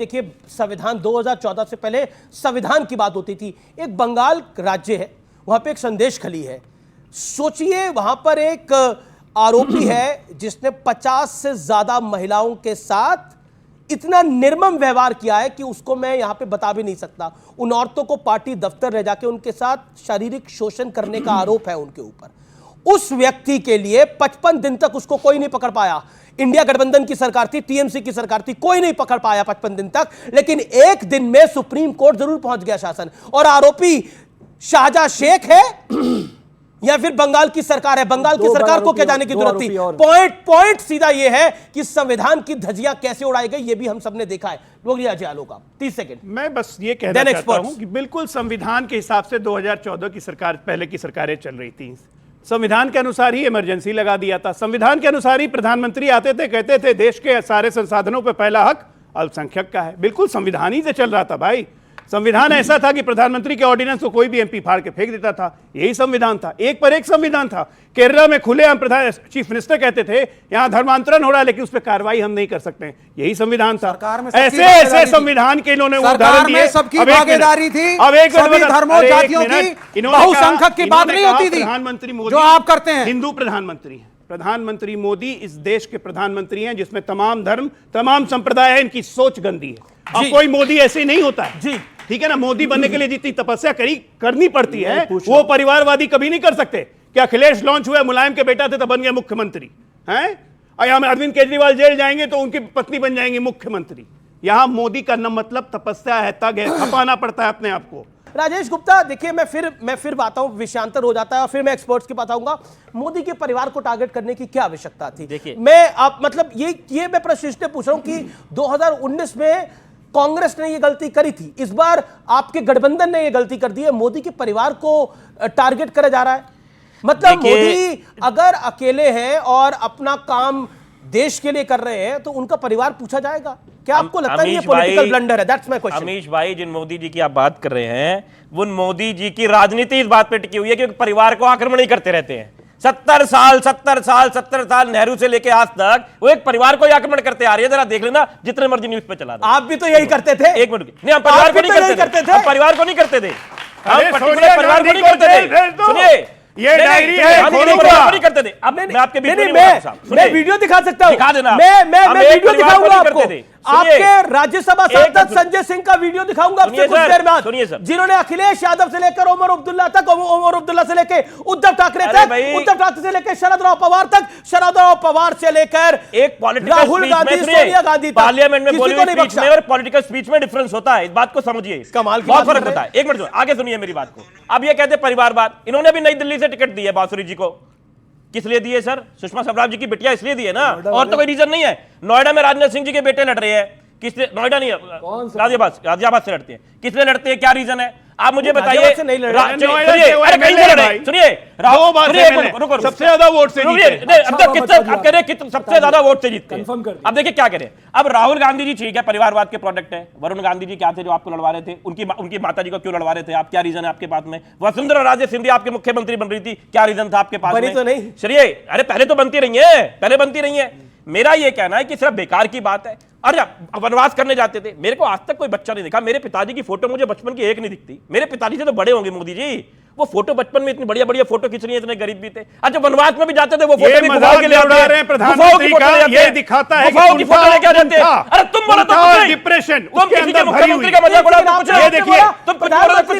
देखिए, संविधान 2014 से पहले संविधान की बात होती थी। एक बंगाल राज्य है, वहां पे एक संदेश खली है। सोचिए, वहां पर एक आरोपी है जिसने 50 से ज्यादा महिलाओं के साथ इतना निर्मम व्यवहार किया है कि उसको मैं यहां पे बता भी नहीं सकता। उन औरतों को पार्टी दफ्तर ले जाके उनके साथ शारीरिक शोषण करने का आरोप है उनके ऊपर। उस व्यक्ति के लिए 55 दिन तक उसको कोई नहीं पकड़ पाया। इंडिया गठबंधन की सरकार थी, टीएमसी की सरकार थी, कोई नहीं पकड़ पाया 55 दिन तक। लेकिन एक दिन में सुप्रीम कोर्ट जरूर पहुंच गया शासन। और आरोपी शाहजहां शेख है या फिर बंगाल की सरकार है। बंगाल की सरकार को क्या जाने की जरूरत थी। पॉइंट सीधा यह है कि संविधान की धज्जियां कैसे उड़ाई गई, यह भी हम सबने देखा है। लोग 30 सेकंड। मैं बस ये कहना चाहता हूं कि बिल्कुल संविधान के हिसाब से 2014 की सरकार, पहले की सरकारें चल रही थी। संविधान के अनुसार ही इमरजेंसी लगा दिया था। संविधान के अनुसार ही प्रधानमंत्री आते थे, कहते थे देश के सारे संसाधनों पर पहला हक अल्पसंख्यक का है। बिल्कुल संविधान ही से चल रहा था भाई। संविधान ऐसा था कि प्रधानमंत्री के ऑर्डिनेंस को कोई भी एमपी फाड़ के फेंक देता था। यही संविधान था, एक पर एक संविधान था। केरला में खुलेआम प्रधान चीफ मिनिस्टर कहते थे यहां धर्मांतरण हो रहा है लेकिन उस पर कार्रवाई हम नहीं कर सकते। यही संविधान था। ऐसे ऐसे संविधान के इन्होंने उदाहरण दिए। सबकी भागीदारी थी, अब एक धर्मों जातियों की बहुसंख्यक की बात नहीं होती थी। प्रधानमंत्री मोदी जो आप करते हैं, हिंदू प्रधानमंत्री हैं। प्रधानमंत्री मोदी इस देश के प्रधानमंत्री हैं जिसमें तमाम धर्म, तमाम संप्रदाय है। इनकी सोच गंदी है। अब कोई मोदी ऐसे नहीं होता है जी, ठीक है ना। मोदी बनने के लिए जितनी तपस्या करनी पड़ती है वो परिवारवादी कभी नहीं कर सकते। क्या अखिलेश लॉन्च हुआ, मुलायम के बेटा थे तब बन गए मुख्यमंत्री हैं। यहां अरविंद केजरीवाल जेल जाएंगे तो उनकी पत्नी बन जाएंगी मुख्यमंत्री। यहां मोदी का न मतलब तपस्या है, तग है, खपाना पड़ता है अपने आप को। राजेश गुप्ता, देखिए मैं फिर आता हूं, विषयांतर हो जाता है और फिर मैं एक्सपर्ट्स के पास आऊंगा। मोदी के परिवार को टारगेट करने की क्या आवश्यकता थी? देखिए, मैं आप मतलब ये मैं प्रश्न इसलिए पूछ रहा हूं कि 2019 में कांग्रेस ने ये गलती करी थी, इस बार आपके गठबंधन ने ये गलती कर दी है। मोदी के परिवार को टारगेट करा जा रहा है। मतलब मोदी अगर अकेले हैं और अपना काम देश के लिए कर रहे हैं तो उनका परिवार पूछा जाएगा। क्या आपको लगता है ये पॉलिटिकल ब्लंडर है? That's my question. अमीश भाई, जिन मोदी जी की आप बात कर रहे हैं, वो मोदी जी की राजनीति इस बात पे टिकी हुई है कि परिवार को आक्रमण ही करते रहते हैं। 70 साल नेहरू से लेके आज तक वो एक परिवार को आक्रमण करते आ रही है। जरा देख लेना, जितने मर्जी न्यूज पे चला दो। आप भी तो यही करते थे। एक मिनट, नहीं, हम परिवार को नहीं करते थे। परिवार को नहीं करते थे, हम पर्टिकुलर परिवार को नहीं करते थे। सुनिए, ये डायरी है, नहीं करते थे। अब मैं आपके मैं वीडियो दिखा सकता हूं, दिखा देना। मैं वीडियो दिखाऊंगा आपको। आपके राज्यसभा सांसद संजय संजय सिंह का वीडियो दिखाऊंगा आपसे कुछ देर बाद। सुनिए सर, जिन्होंने अखिलेश यादव से लेकर ओमर अब्दुल्ला तक, ओमर अब्दुल्ला से लेकर उद्धव ठाकरे तक, उद्धव ठाकरे से लेकर शरद राव पवार तक, शरद राव पवार से लेकर एक राहुल गांधी, सोनिया गांधी, पार्लियामेंट में स्पीच में और पॉलिटिकल स्पीच में डिफरेंस होता है। इस बात को समझिए, कमाल बहुत फर्क होता है। एक मिनट आगे सुनिए मेरी बात को। अब ये कहते परिवारवाद, इन्होंने भी नई दिल्ली से टिकट दी है बांसुरी जी को। किस लिए दिए सर? सुषमा स्वराज जी की बिटिया इसलिए दी है ना, और तो कोई रीजन नहीं है। नोएडा में राजनाथ सिंह जी के बेटे लड़ रहे हैं। किस लिए? नोएडा नहीं, गाजियाबाद से लड़ते हैं। किस लिए लड़ते हैं? क्या रीजन है? आप मुझे बताइए। सुनिए, सबसे ज्यादा वोट से जीते। अब कह रहे सबसे ज्यादा वोट से जीतते हैं। अब देखिए क्या करें। अब राहुल गांधी जी ठीक है, परिवारवाद के प्रोडक्ट है। वरुण गांधी जी क्या थे जो आपको लड़वा रहे थे? उनकी माता जी को क्यों लड़वा रहे थे आप? क्या रीजन है आपके पास में? वसुंधरा राजे सिंधिया आपके मुख्यमंत्री बन रही थी, क्या रीजन था आपके पास में? तो नहीं, चलिए, अरे पहले तो बनती रही है, पहले बनती रही है। मेरा ये कहना है कि सिर्फ बेकार की बात है। अरे वनवास करने जाते थे, मेरे को आज तक कोई बच्चा नहीं दिखा। मेरे पिताजी की फोटो मुझे बचपन की एक नहीं दिखती। मेरे पिताजी से तो बड़े होंगे मोदी जी, वो फोटो बचपन में इतनी बढ़िया बढ़िया फोटो खींच रही है, इतने गरीब भी थे। अच्छा, वनवास में भी जाते थे, वो फोटो भी गुफाओं के लिए उड़ा रहे हैं। प्रधानमंत्री का ये दिखाता है गुफाओं की फोटो लेके जाते हैं। अरे तुम बोलो तो कुछ नहीं, डिप्रेशन तुम किसी के मुख्यमंत्री का मजाक उड़ाते कुछ नहीं। ये देखिए, तुम प्रधानमंत्री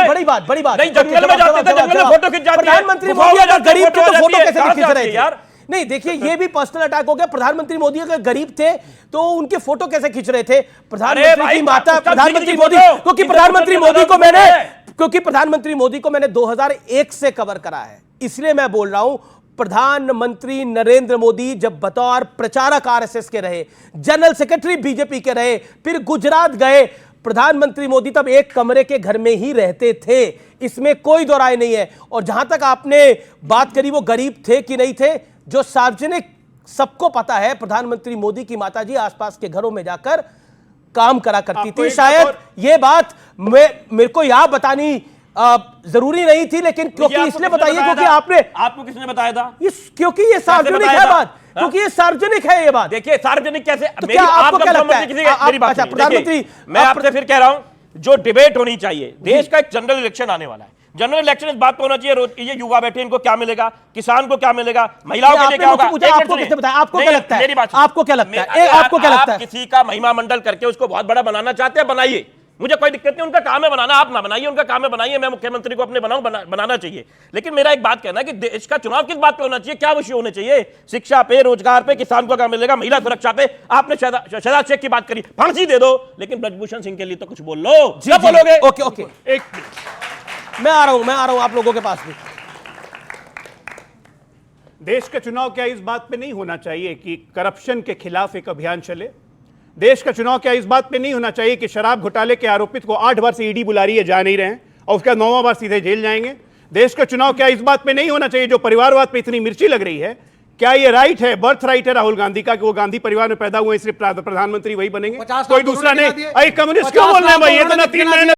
बड़ी बात नहीं, जंगल में जाते थे, जंगल में फोटो खींच जाते हैं। प्रधानमंत्री मोदी अगर गरीब थे तो फोटो कैसे खींच रहे थे यार? नहीं, देखिए, ये भी पर्सनल अटैक हो गया। प्रधानमंत्री मोदी अगर गरीब थे तो उनके फोटो कैसे खींच रहे थे? प्रधानमंत्री की माता, प्रधानमंत्री मोदी, क्योंकि प्रधानमंत्री मोदी को मैंने 2001 से कवर करा है, इसलिए मैं बोल रहा हूं। प्रधानमंत्री नरेंद्र मोदी जब बतौर प्रचारक आरएसएस के रहे, जनरल सेक्रेटरी बीजेपी के रहे, फिर गुजरात गए, प्रधानमंत्री मोदी तब एक कमरे के घर में ही रहते थे, इसमें कोई दो राय नहीं है। और जहां तक आपने बात करी वो गरीब थे कि नहीं थे, जो सार्वजनिक सबको पता है, प्रधानमंत्री मोदी की माताजी आसपास के घरों में जाकर काम करा करती थी। शायद ये बात मेरे को यहां बतानी जरूरी नहीं थी, लेकिन क्योंकि इसलिए बताइए क्योंकि आपको किसने बताया था? क्योंकि ये सार्वजनिक है बात। क्योंकि ये सार्वजनिक है ये बात। देखिए सार्वजनिक कैसे, तो क्या आपको क्या लगता है? मेरी बात अच्छा, सुनिए। प्रधानमंत्री, देखिए, मैं आपसे फिर कह रहा हूं, जो डिबेट होनी चाहिए, देश का एक जनरल इलेक्शन आने वाला है, जनरल इलेक्शन इस बात पे होना चाहिए, ये युवा बैठे इनको क्या मिलेगा, किसान को क्या मिलेगा, महिलाओं के लिए क्या होगा। आपको किसने बताया? आपको क्या लगता है? मेरी बात आपको क्या लगता है? आपको क्या लगता है? किसी का महिमा मंडल करके उसको बहुत बड़ा बनाना चाहते हैं, बनाइए, मुझे कोई दिक्कत नहीं, उनका काम है बनाना, आप ना बनाइए, उनका काम है बनाइए, मैं मुख्यमंत्री को अपने बनाना चाहिए। लेकिन मेरा एक बात कहना है कि देश का चुनाव किस बात पे होना चाहिए, क्या विषय होने चाहिए? शिक्षा पे, रोजगार पे, किसान को क्या मिलेगा, महिला सुरक्षा पे। आपने शहजाद शेख की बात करी, फांसी दे दो, लेकिन ब्रजभूषण सिंह के लिए तो कुछ बोल लो। क्या बोलोगे? ओके ओके, मैं आ रहा हूं आप लोगों के पास भी। देश का चुनाव क्या इस बात पे नहीं होना चाहिए कि करप्शन के खिलाफ एक अभियान चले? देश का चुनाव क्या इस बात पे नहीं होना चाहिए कि शराब घोटाले के आरोपित को 8 बार से ईडी बुला रही है, जा नहीं रहे हैं, और उसका 9वां बार सीधे जेल जाएंगे? देश का चुनाव क्या इस बात पे नहीं होना चाहिए, जो परिवारवाद पे इतनी मिर्ची लग रही है, क्या ये राइट है, बर्थ राइट है राहुल गांधी का कि वो गांधी परिवार में पैदा हुए, इसलिए प्रधानमंत्री वही बनेंगे, कोई दूसरा नहीं? अरे कम्युनिस्ट क्यों बोल रहे हैं भाई? ये तो ना 3 महीने